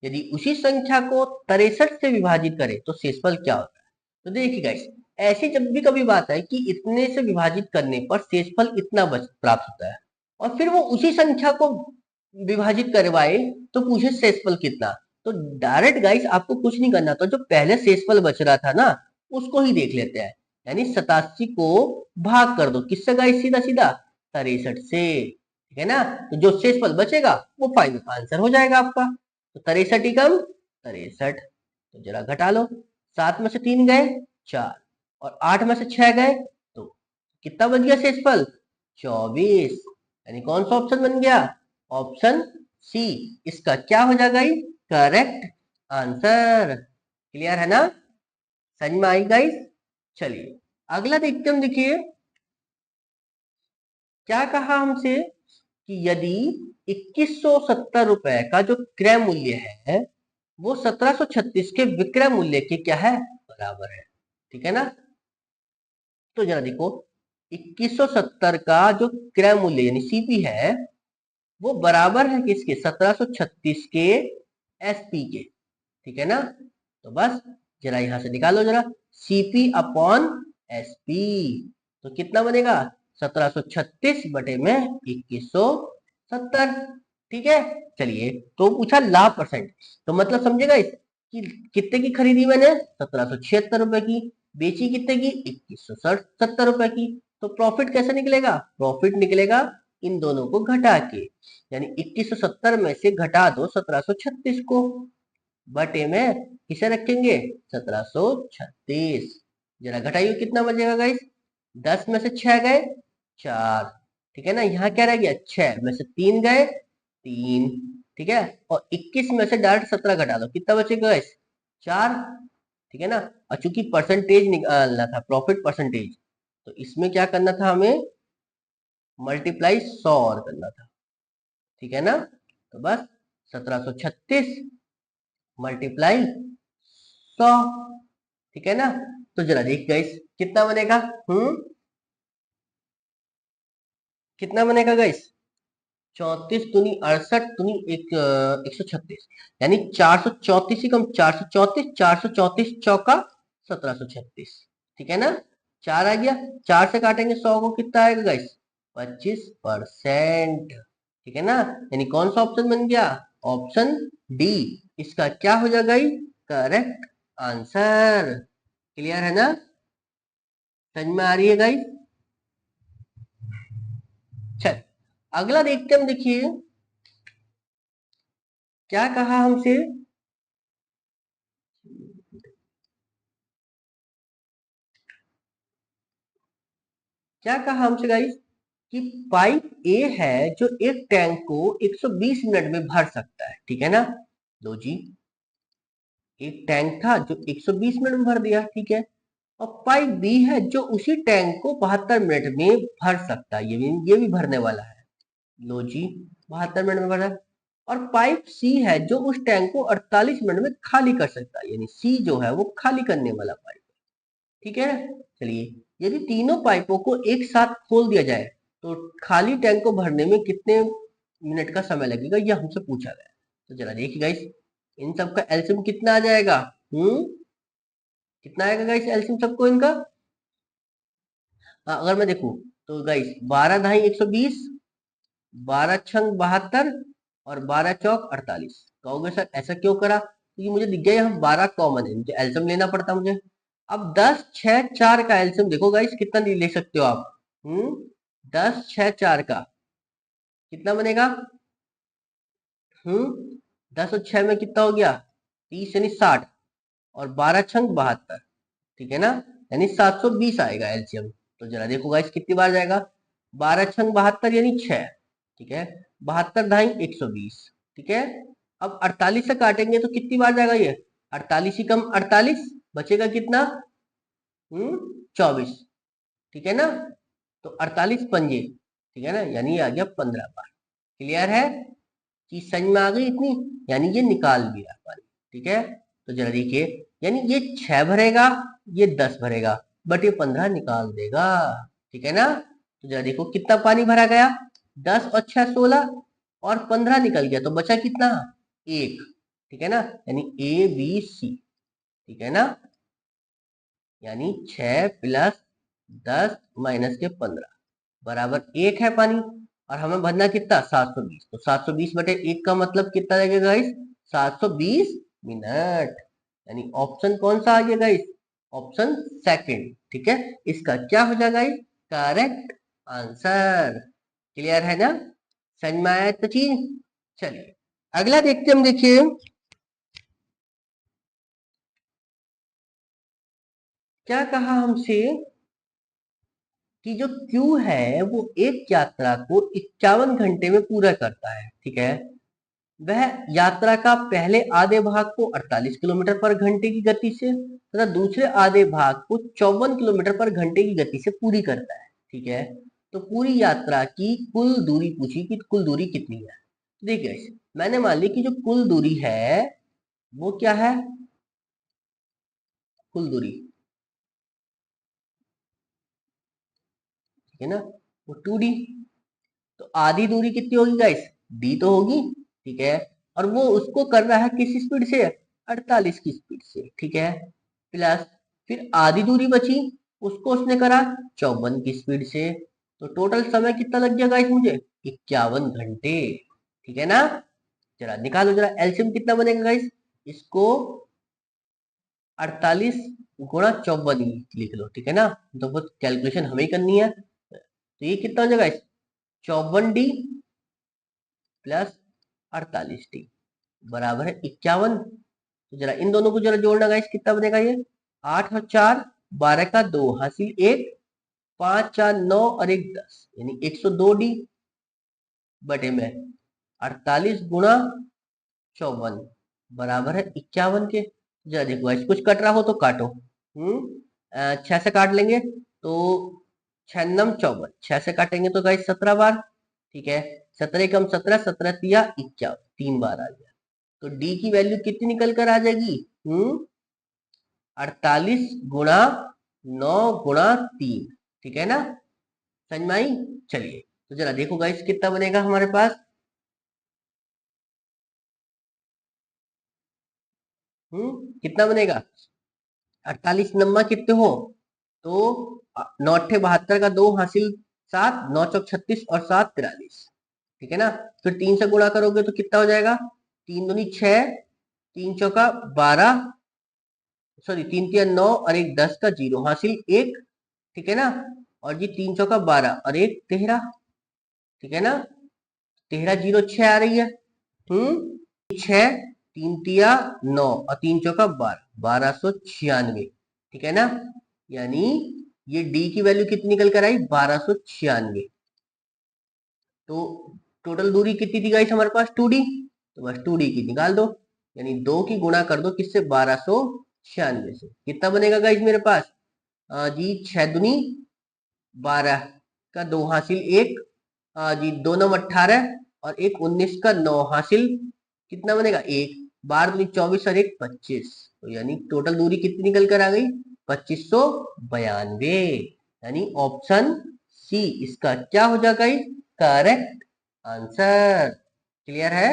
यदि उसी संख्या को 63 से विभाजित करें तो शेषफल क्या होता है? तो देखिए गाइस ऐसी जब भी कभी बात है कि इतने से विभाजित करने पर शेषफल इतना प्राप्त होता है और फिर वो उसी संख्या को विभाजित करवाए तो पूछे शेषफल कितना, तो डायरेक्ट गाइस आपको कुछ नहीं करना था, जो पहले शेषफल बच रहा था ना उसको ही देख लेते हैं। यानी 87 को भाग कर दो किससे गाइस, सीधा सीधा 63 से, ठीक है ना। तो जो शेषफल बचेगा वो फाइनल आंसर हो जाएगा आपका। तो 63 एकम 63। तो जरा घटा लो, 7 में से 3 गए 4 और 8 में से 6 गए तो कितना बच गया शेषफल, 24। यानी कौन सा ऑप्शन बन गया, ऑप्शन सी इसका क्या हो जाएगा, करेक्ट आंसर। क्लियर है ना, समझ में आई गाइस। चलिए अगला देखते हम, देखिए क्या कहा हमसे कि यदि 2170 रुपए का जो क्रय मूल्य है वो 1736 के विक्रय मूल्य के क्या है, बराबर है, ठीक है ना। तो जरा देखो 2170 का जो क्रय मूल्य यानी सीपी है वो बराबर है किसके, 1736 के एसपी के, ठीक है ना। तो बस जरा यहां से निकालो जरा, सीपी अपॉन एसपी, तो कितना बनेगा 1736 बटे में 2170, ठीक है। चलिए तो पूछा लाभ परसेंट, तो मतलब समझेगा इस कि कितने की खरीदी मैंने, 1776 रुपए की, बेची कितने की, 2170 रुपए की। तो प्रॉफिट कैसे निकलेगा, प्रॉफिट निकलेगा इन दोनों को घटा के, यानी 2170 में से घटा दो 1736 को, बटे में किसे रखेंगे, 1736। जरा घटाइए कितना बचेगा गाइस, 10 में से 6 गए 4, ठीक है ना। यहाँ क्या रह गया, 6 में से 3 गए 3, ठीक है। और 21 में से डायरेक्ट 17 घटा दो, कितना बचेगा गाइस, 4, ठीक है ना। और चूंकि परसेंटेज निकालना था, प्रॉफिट परसेंटेज, तो इसमें क्या करना था हमें, मल्टीप्लाई 100 और करना था, ठीक है ना। तो बस 1736 मल्टीप्लाई 100, ठीक है ना। तो जरा देख गाइस कितना बनेगा, कितना बनेगा गाइस, 34 दूनी 68 दूनी 136, यानी 434 ही कम 434, 434 चौका 1736, ठीक है ना। 4 आ गया, 4 से काटेंगे 100 को, कितना आएगा गाइस, 25%, ठीक है ना। यानी कौन सा ऑप्शन बन गया, ऑप्शन डी इसका क्या हो जाएगा, करेक्ट आंसर। क्लियर है ना, समझ में आ रही है गाइस। चल अगला देखते हैं हम, देखिए क्या कहा हमसे, क्या कहा हमसे गाइस कि पाइप ए है जो एक टैंक को 120 मिनट में भर सकता है, ठीक है ना। लो जी, एक टैंक था जो 120 मिनट में भर दिया, ठीक है। और पाइप बी है जो उसी टैंक को 72 मिनट में भर सकता है, ये भी भरने वाला है। लो जी, 72 मिनट में भरा। और पाइप सी है जो उस टैंक को 48 मिनट में खाली कर सकता है, यानी सी जो है वो खाली करने वाला पाइप, ठीक है। चलिए यदि तीनों पाइपों को एक साथ खोल दिया जाए तो खाली टैंक को भरने में कितने मिनट का समय लगेगा, यह हमसे पूछा गया। तो जरा देखिए गाइस, इन सब का एलसीएम कितना आ जाएगा, कितना आएगा गाइस एलसीएम सबको इनका। अगर मैं देखूं तो गाइस 12 धाई 120, 12 छंग 72 और 12 चौक 48। कहोगे सर ऐसा क्यों करा, क्योंकि मुझे दिख गया यहाँ 12 कॉमन है, मुझे एलसीएम लेना पड़ता मुझे। अब 10 6 4 का एलसीएम देखो गाइस कितना ले सकते हो आप, 10 6 4 का कितना बनेगा, 10 और 6 में कितना हो गया, 30 यानी 60, और 12 छंग 72, ठीक है ना, यानी 720 आएगा एलसीएम। तो जरा देखो गाइस कितनी बार जाएगा, 12 छंग 72 यानी 6, ठीक है, 72 ढाई 120, ठीक है। अब 48 से काटेंगे तो कितनी बार जाएगा ये, 48 ही कम 48, बचेगा कितना, 24, ठीक है ना। तो 48 पंजे, ठीक है ना, यानी ये आ गया 15 बार। क्लियर है, चीज समझ में आ गई इतनी, यानी ये निकाल दिया पानी, ठीक है। तो जरा देखिए, यानी ये 6 भरेगा, ये 10 भरेगा, बट ये 15 निकाल देगा, ठीक है ना। तो जरा देखो कितना पानी भरा गया, 10 और 6 16, और 15 निकल गया, तो बचा कितना, 1, ठीक है ना, यानी ए बी सी, ठीक है ना। यानी 6 प्लस 10 माइनस के 15 बराबर 1 है पानी, और हमें भरना कितना 720, तो 720 बटे 1 का मतलब कितना लगेगा गाइस, 720 मिनट। यानी ऑप्शन कौन सा आ गया गाइस, ऑप्शन सेकंड। ठीक है, इसका क्या हो जाएगा? Correct answer. क्लियर है ना? समझ में आया तो चीज? चलिए अगला देखते हम। देखिए क्या कहा हमसे कि जो क्यू है वो एक यात्रा को 51 घंटे में पूरा करता है। ठीक है, वह यात्रा का पहले आधे भाग को 48 किलोमीटर पर घंटे की गति से तथा दूसरे आधे भाग को 54 किलोमीटर पर घंटे की गति से पूरी करता है। ठीक है, तो पूरी यात्रा की कुल दूरी पूछी कि कुल दूरी कितनी है। देखिए मैंने मान ली कि जो कुल दूरी है वो क्या है? कुल दूरी, ठीक है ना, वो 2d। तो आधी दूरी कितनी होगी गाइस? डी तो होगी। ठीक है, और वो उसको कर रहा है किस स्पीड से? 48 की स्पीड से। ठीक है, प्लस फिर आधी दूरी बची, उसको उसने करा 54 की स्पीड से। तो टोटल समय कितना लग गया गाइस मुझे? 51 घंटे। ठीक है ना? जरा निकालो, जरा एलसीएम कितना बनेगा गाइस? इसको 48 गुणा 54 लिख लो। ठीक है ना? तो वो कैलकुलेशन हमें ही करनी है। तो ये कितना हो जाएगा गाइस? 54d प्लस 48d बराबर है 51। तो जरा इन दोनों को जरा जोड़ना गाइस, कितना बनेगा ये? 8 और 4 12 का 2 हासिल 1, 5 4 9 और 1 10 यानी 102d बटे में 48 गुणा 54 बराबर है 51 के। जरा देखो गाइस, कुछ कट रहा हो तो काटो। 6 से काट लेंगे तो 6 नम 54, 6 से काटेंगे तो गाइस 17 बार। ठीक है, 17 कम 17, 17 तिया 51, 3 बार आ गया। तो डी की वैल्यू कितनी निकल कर आ जाएगी? 48 गुणा 9 गुणा 3। ठीक है ना? समझ में आई? चलिए तो जरा देखो गाइस कितना बनेगा हमारे पास। कितना बनेगा? 48 नंबर कितने हो? तो 9 अट्ठे 72 का 2 हासिल 7, 9 चौक 36 और 7 43। ठीक है ना? फिर 3 से गुणा करोगे तो कितना हो जाएगा? 3 दूनी 6, 3 चौका 12, सॉरी 3 तिया 9 और 1 10 का 0 हासिल 1। ठीक है ना? और जी 3 चौका 12 और 1 13। ठीक है ना? 13 0 6 आ रही है। 6, 3 तिया 9 और 3 चौका 12, 1296। ठीक है ना? यानी ये डी की वैल्यू कितनी निकल कर आई? 1296। तो टोटल दूरी कितनी थी गाइस हमारे पास? 2d। तो बस 2d की निकाल दो, यानी 2 की गुणा कर दो किससे? 1296 से। कितना बनेगा गाइस मेरे पास? जी 6 दूनी 12 का 2 हासिल 1, जी 2 नौ 18 और 1 19 का 9 हासिल कितना बनेगा? 1 12 दूनी 24 और 1 25। तो यानी टोटल दूरी कितनी निकल कर आ गई? 2592। यानी ऑप्शन सी इसका क्या हो जाएगा? Correct answer. क्लियर है?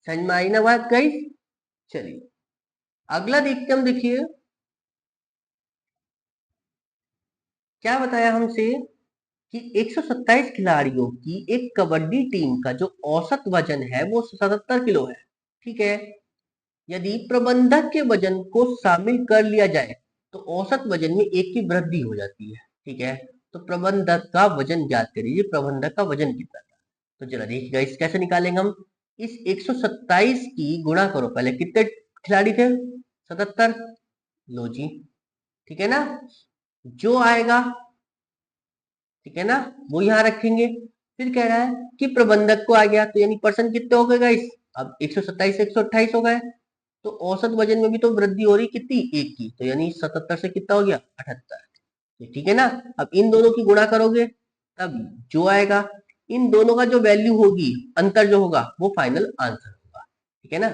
समझ में आई ना बात गाइस? चलिए अगला देखते हम। देखिए क्या बताया हमसे कि 127 खिलाड़ियों की एक कबड्डी टीम का जो औसत वजन है वो 77 किलो है। ठीक है, यदि प्रबंधक के वजन को शामिल कर लिया जाए तो औसत वजन में एक की वृद्धि हो जाती है। ठीक है, तो प्रबंधक का वजन ज्ञात करिए। प्रबंधक का वजन कितना था? तो जरा देखिएगा इस कैसे निकालेंगे हम। इस 127 की गुणा करो, पहले कितने खिलाड़ी थे? 77। लो जी, ठीक है ना? जो आएगा, ठीक है ना, वो यहाँ रखेंगे। फिर कह रहा है कि प्रबंधक को आ गया, तो यानी पर्सन कितने हो गए गाइस? अब 127 से 128 हो गए। तो औसत वजन में भी तो वृद्धि हो रही कितनी? एक की। तो यानी 77 से कितना हो गया? 78। ठीक है ना? अब इन दोनों की गुणा करोगे तब जो आएगा, इन दोनों का जो वैल्यू होगी, अंतर जो होगा वो फाइनल आंसर होगा। ठीक है ना?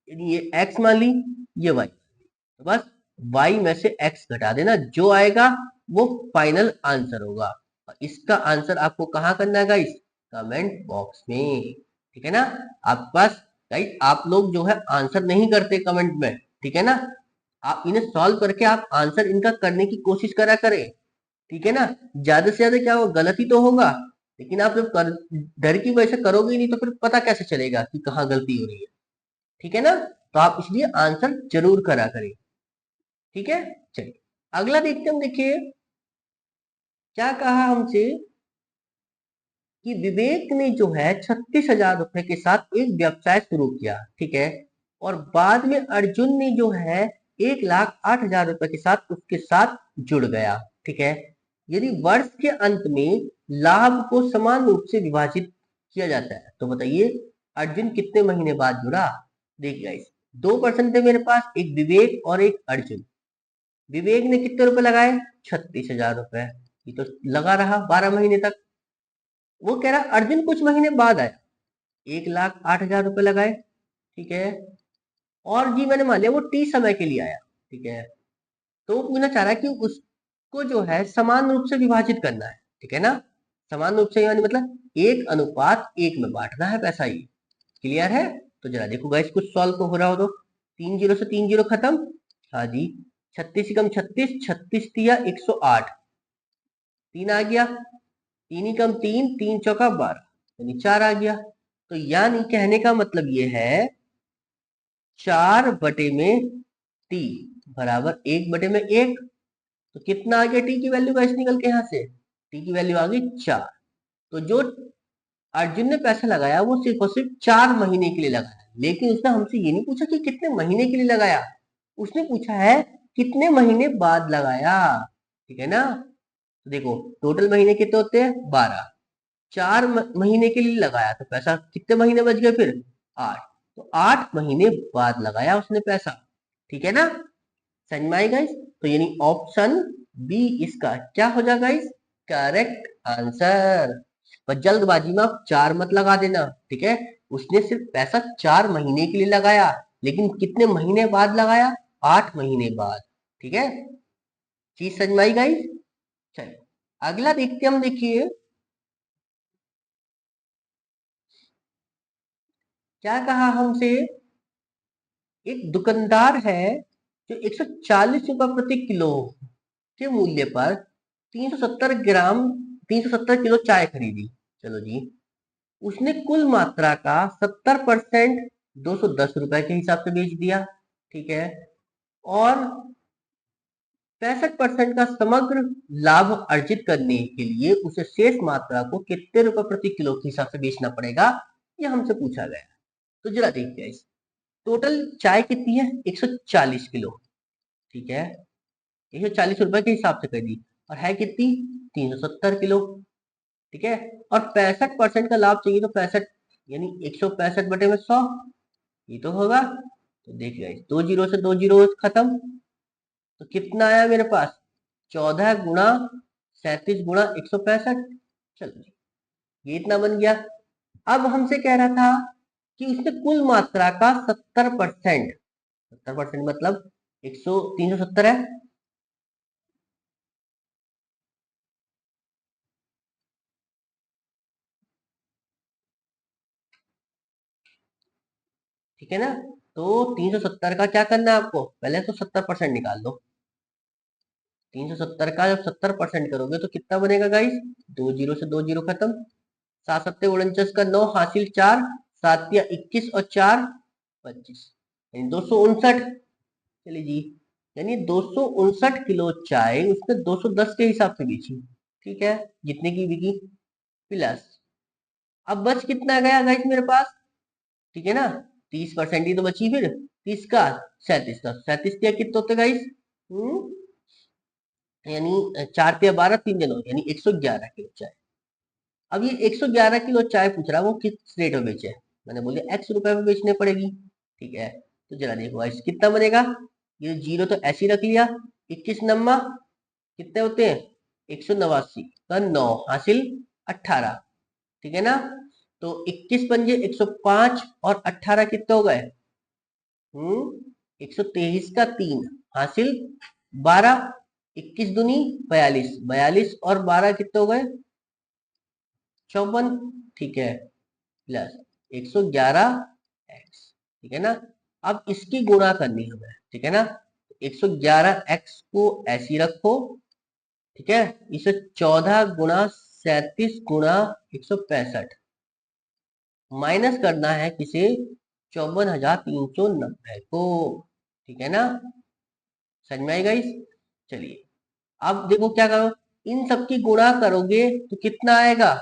यदि ये x मान ली, ये y, तो बस y में से x घटा देना, जो आएगा वो फाइनल आंसर होगा। और इसका आंसर आपको कहाँ करना है गाइस? कमेंट बॉक्स में। ठीक है ना? आपके पास गाइस आप लोग जो है आंसर नहीं करते कमेंट में। ठीक है ना? आप इन्हें सॉल्व करके आप आंसर इनका करने की कोशिश करा करें। ठीक है ना? ज्यादा से ज्यादा क्या होगा? गलती तो होगा, लेकिन आप जब डर की वजह से करोगे ही नहीं तो फिर पता कैसे चलेगा कि कहाँ गलती हो रही है। ठीक है ना? तो आप इसलिए आंसर जरूर करा करें। ठीक है, चलिए अगला देखते हम। देखिए क्या कहा हमसे कि विवेक ने जो है 36,000 रुपए के साथ एक व्यवसाय शुरू किया, ठीक है, और बाद में अर्जुन ने जो है 1,08,000 रुपए के साथ उसके साथ जुड़ गया, ठीक है। यदि वर्ष के अंत में लाभ को समान रूप से विभाजित किया जाता है तो बताइए अर्जुन कितने महीने बाद जुड़ा। देखिए गाइस, 2% थे मेरे पास, एक विवेक और एक अर्जुन। विवेक ने कितने रुपए लगाए, 36,000 रुपए, ये तो लगा रहा 12 महीने तक। वो कह रहा अर्जुन कुछ महीने बाद आया, 1,08,000 रुपए लगाए, ठीक है, और जी मैंने मान लिया वो टी समय के लिए आया, ठीक है। तो वो पूछना चाह रहा है कि उसको जो है समान रूप से विभाजित करना है, ठीक है ना। समान रूप से यानी मतलब 1:1 में बांटना है पैसा, ये क्लियर है। तो जरा देखो गाइस, कुछ सॉल्व तो हो रहा हो तो 3 जीरो से 3 जीरो खत्म, हाँ जी, 36 कम 36, 36 तिया 108, 3 आ गया, 3 ही कम 3, 3 चौका 12, यानी 4 आ गया। तो यानी कहने का मतलब ये है 4/टी बराबर 1/1। तो कितना आ गया टी की वैल्यू का निकल के यहाँ से, टी की वैल्यू आ गई 4। तो जो अर्जुन ने पैसा लगाया वो सिर्फ और सिर्फ 4 महीने के लिए लगाया, लेकिन उसने हमसे ये नहीं पूछा कि कितने महीने के लिए लगाया, उसने पूछा है कितने महीने बाद लगाया, ठीक है ना। तो देखो टोटल महीने कितने होते हैं 12, 4 महीने के लिए लगाया तो पैसा कितने महीने बच गए फिर 8, तो 8 महीने बाद लगाया उसने पैसा, ठीक है ना। समझ में आई गाइस। तो यानी ऑप्शन बी इसका क्या हो जाएगा गाइस, करेक्ट आंसर। पर जल्दबाजी में आप 4 मत लगा देना, ठीक है। उसने सिर्फ पैसा 4 महीने के लिए लगाया, लेकिन कितने महीने बाद लगाया, 8 महीने बाद, ठीक है। चीज समझ में आई गाइस। चलिए अगला देखते हम। देखिए क्या कहा हमसे, एक दुकानदार है जो 140 रुपए प्रति किलो के मूल्य पर 370 ग्राम 370 किलो चाय खरीदी। चलो जी, उसने कुल मात्रा का 70% 210 रुपए के हिसाब से बेच दिया, ठीक है, और 65% का समग्र लाभ अर्जित करने के लिए उसे शेष मात्रा को कितने रुपए प्रति किलो के हिसाब से बेचना पड़ेगा, यह हमसे पूछा गया। तो जरा देखते हैं इस टोटल चाय कितनी है 140 किलो, ठीक है, 140 रुपए के हिसाब से खरीदी, और है कितनी 370 किलो, ठीक है, और 65% का लाभ चाहिए, तो 65 यानी 165/100, ये तो होगा। तो देखिए 2 जीरो से 2 जीरो खत्म, तो कितना आया मेरे पास 14 गुणा 37 गुणा 165, चलो जी ये इतना बन गया। अब हमसे कह रहा था कि उसने कुल मात्रा का 70%, 70% मतलब 370 है, ठीक है ना। तो 370 का क्या करना है आपको, पहले तो 70% निकाल दो। 370 का जब 70% करोगे तो कितना बनेगा गाइस, 2 जीरो से 2 जीरो खत्म, 7 7 49 का 9 हासिल 4, 7 या 21 और 4 25, यानी 259। चलिए जी, यानी 259 किलो चाय उसने 210 के हिसाब से बेची, ठीक है, जितने की बिकी प्लस। अब बच कितना गया गाइस मेरे पास, ठीक है ना, 30% ही तो बची फिर, 30 का 37 का 37 क्या कितने होते गाइस, यानी 4 पे 12 3 जन हो, यानी 111 किलो चाय। अब ये 111 किलो चाय पूछ रहा है वो किस रेट में बेचे, मैंने बोले x रुपए में बेचने पड़ेगी, ठीक है। तो जरा देखो गाइस कितना बनेगा, ये जीरो तो ऐसे ही रख लिया, 21 नम्मा कितने होते हैं 189 का 9 हासिल 18, ठीक है ना। तो 21 पंजे 105 और 18 कितने हो गए, 123 का 3 हासिल 12, 21 दूनी 42, 42 और 12 कितने हो गए 54, ठीक है, प्लस 111x, ठीक है ना। अब इसकी गुणा करनी है हमें, ठीक है ना, 111x को ऐसी रखो, ठीक है, इसे 14 गुणा 37 गुणा 165 माइनस करना है किसे 54,390 को, ठीक है ना। समझ में आई गाइस। चलिए अब देखो क्या करो, इन सब की गुणा करोगे तो कितना आएगा?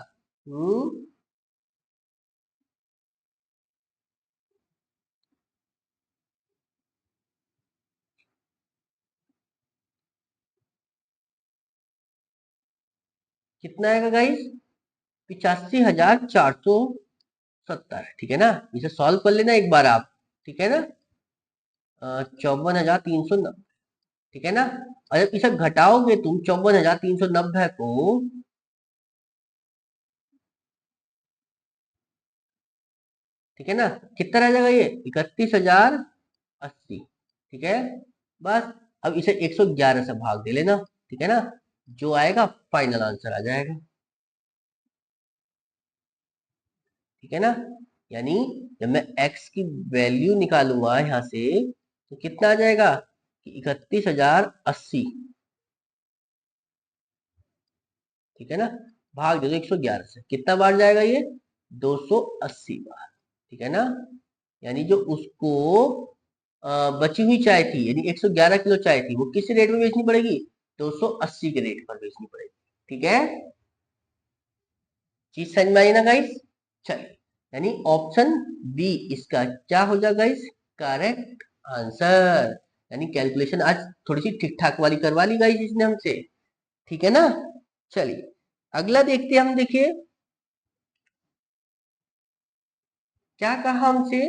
कितना आएगा गाइस? 85,470। ठीक है ना, इसे सॉल्व कर लेना एक बार आप। ठीक है ना, 54,390। ठीक है ना, और जब इसे घटाओगे तुम 54,390 को, ठीक है ना, कितना रह जाएगा ये? 31,080। ठीक है, बस अब इसे 111 से भाग दे लेना। ठीक है ना, जो आएगा फाइनल आंसर आ जाएगा। ठीक है ना, यानी जब मैं x की वैल्यू निकालूंगा यहां से तो कितना आ जाएगा कि 31,080। ठीक है ना, भाग दे दो 111 से, कितना बार जाएगा ये? 280 बार। ठीक है ना, यानी जो उसको बची हुई चाय थी, यानी 111 किलो चाय थी, वो किस रेट में बेचनी पड़ेगी? 280 के रेट पर बेचनी पड़ेगी। ठीक है, चीज समझ में आई ना गाइस। चलिए, यानी ऑप्शन बी इसका क्या हो जाएगा गाइस? Correct answer. यानी कैलकुलेशन आज थोड़ी सी ठीक ठाक वाली करवा ली गाइस इसने हमसे। ठीक है ना, चलिए अगला देखते हैं हम। देखिए क्या कहा हमसे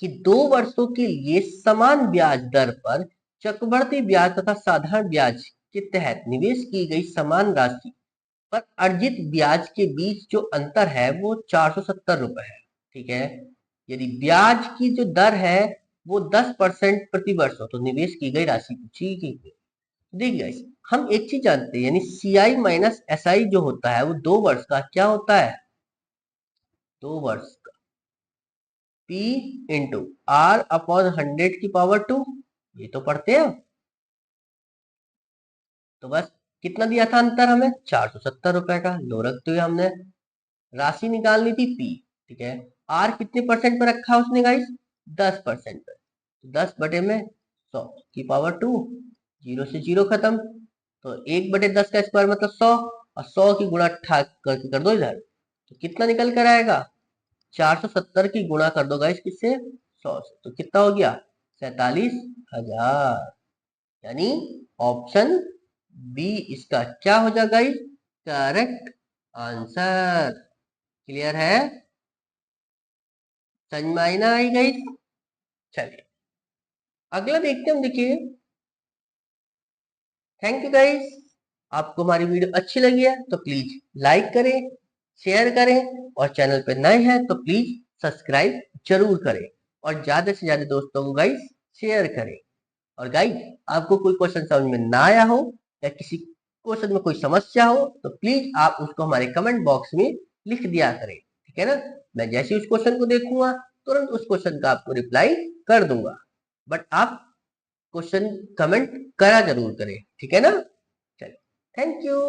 कि 2 वर्षों के लिए समान ब्याज दर पर चक्रवृद्धि ब्याज तथा साधारण ब्याज के तहत निवेश की गई समान राशि पर अर्जित ब्याज के बीच जो अंतर है वो 470 रुपए है। ठीक है, यदि ब्याज की जो दर है वो 10% प्रति वर्ष हो तो निवेश की गई राशि पूछी गई। देखिए guys, हम एक चीज जानते हैं, यानी CI माइनस SI जो होता है वो 2 वर्ष का क्या होता है? 2 वर्ष का P इंटू R/100⁻²। ये तो पढ़ते हैं। तो बस कितना दिया था अंतर हमें? 470 रुपए का। लो रखते हुए हमने राशि निकालनी थी P। ठीक है, R कितने परसेंट पर रखा उसने गाइस? 10% पर। तो 10/100⁻², जीरो से जीरो खत्म। तो 1/10 का स्क्वायर मतलब 100, और 100 की गुणा ठाक करके कर दो इधर, तो कितना निकल कर आएगा? 470 की गुणा कर दो गाइस किससे? 100 से, तो कितना हो गया? 47,000। यानी ऑप्शन बी इसका क्या हो जाएगा गाइस? Correct answer. क्लियर है? समझ में आई ना आई गाइस। चलिए अगला देखते हैं हम। देखिए, थैंक यू गाइस। आपको हमारी वीडियो अच्छी लगी है तो प्लीज लाइक करें, शेयर करें, और चैनल पर नए हैं तो प्लीज सब्सक्राइब जरूर करें, और ज्यादा से ज्यादा दोस्तों को गाइस शेयर करें। और गाइस, आपको कोई क्वेश्चन समझ में ना आया हो या किसी क्वेश्चन में कोई समस्या हो तो प्लीज आप उसको हमारे कमेंट बॉक्स में लिख दिया करें। ठीक है ना, मैं जैसे उस क्वेश्चन को देखूंगा तुरंत उस क्वेश्चन का आपको रिप्लाई कर दूंगा। बट आप क्वेश्चन कमेंट करा जरूर करें। ठीक है ना, चलिए थैंक यू।